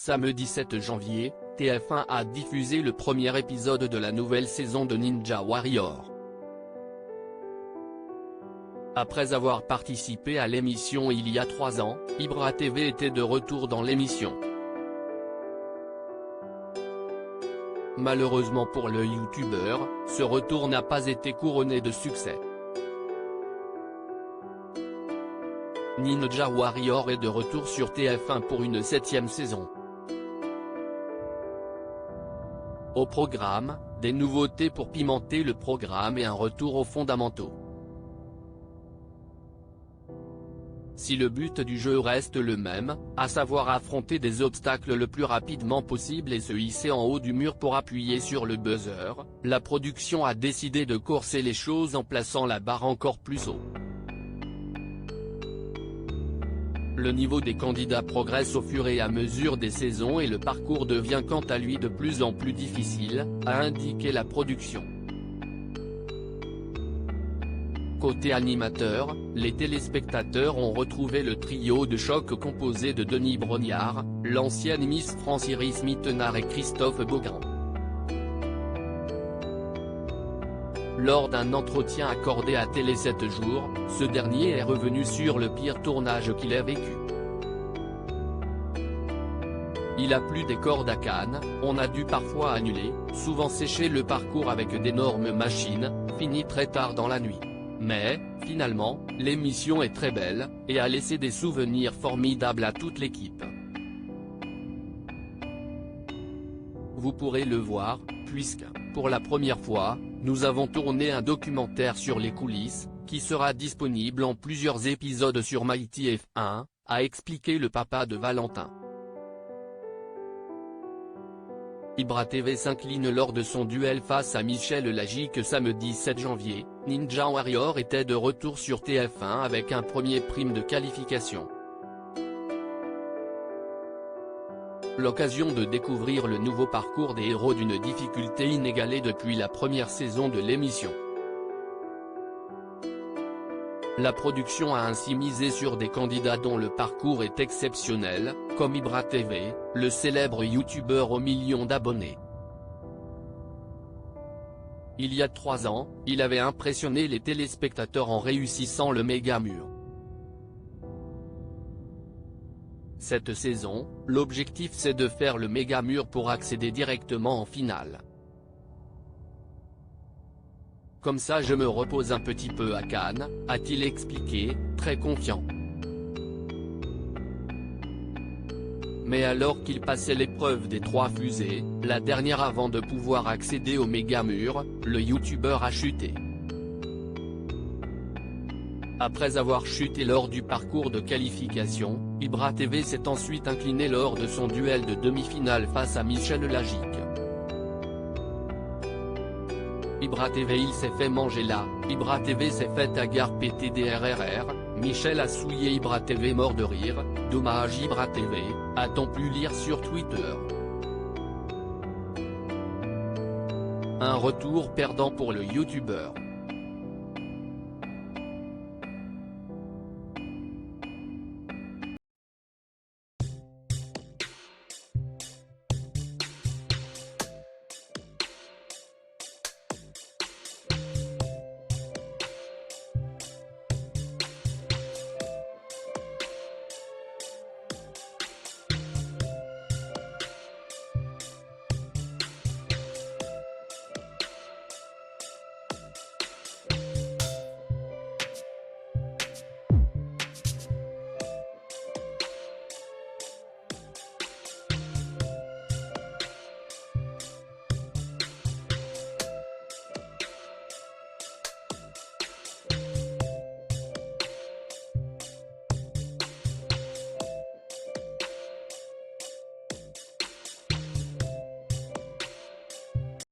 Samedi 7 janvier, TF1 a diffusé le premier épisode de la nouvelle saison de Ninja Warrior. Après avoir participé à l'émission il y a 3 ans, Ibra TV était de retour dans l'émission. Malheureusement pour le youtubeur, ce retour n'a pas été couronné de succès. Ninja Warrior est de retour sur TF1 pour une 7e saison. Au programme, des nouveautés pour pimenter le programme et un retour aux fondamentaux. Si le but du jeu reste le même, à savoir affronter des obstacles le plus rapidement possible et se hisser en haut du mur pour appuyer sur le buzzer, la production a décidé de corser les choses en plaçant la barre encore plus haut. Le niveau des candidats progresse au fur et à mesure des saisons et le parcours devient quant à lui de plus en plus difficile, a indiqué la production. Côté animateur, les téléspectateurs ont retrouvé le trio de choc composé de Denis Brognard, l'ancienne Miss France Iris Mittenard et Christophe Beaugrand. Lors d'un entretien accordé à Télé 7 jours, ce dernier est revenu sur le pire tournage qu'il ait vécu. Il a plu des cordes à Cannes, on a dû parfois annuler, souvent sécher le parcours avec d'énormes machines, fini très tard dans la nuit. Mais, finalement, l'émission est très belle, et a laissé des souvenirs formidables à toute l'équipe. Vous pourrez le voir, puisque, pour la première fois, nous avons tourné un documentaire sur les coulisses, qui sera disponible en plusieurs épisodes sur MyTF1, a expliqué le papa de Valentin. Ibra TV s'incline lors de son duel face à Michel Lagique samedi 7 janvier, Ninja Warrior était de retour sur TF1 avec un premier prime de qualification. L'occasion de découvrir le nouveau parcours des héros d'une difficulté inégalée depuis la première saison de l'émission. La production a ainsi misé sur des candidats dont le parcours est exceptionnel, comme Ibra TV, le célèbre youtubeur aux millions d'abonnés. Il y a 3 ans, il avait impressionné les téléspectateurs en réussissant le méga mur. Cette saison, l'objectif c'est de faire le méga mur pour accéder directement en finale. Comme ça je me repose un petit peu à Cannes, a-t-il expliqué, très confiant. Mais alors qu'il passait l'épreuve des 3 fusées, la dernière avant de pouvoir accéder au méga mur, le youtubeur a chuté. Après avoir chuté lors du parcours de qualification, Ibra TV s'est ensuite incliné lors de son duel de demi-finale face à Michel Lagique. Ibra TV il s'est fait manger là, Ibra TV s'est fait agar PTDRRR, Michel a souillé Ibra TV mort de rire, dommage Ibra TV, a-t-on pu lire sur Twitter. Un retour perdant pour le youtubeur.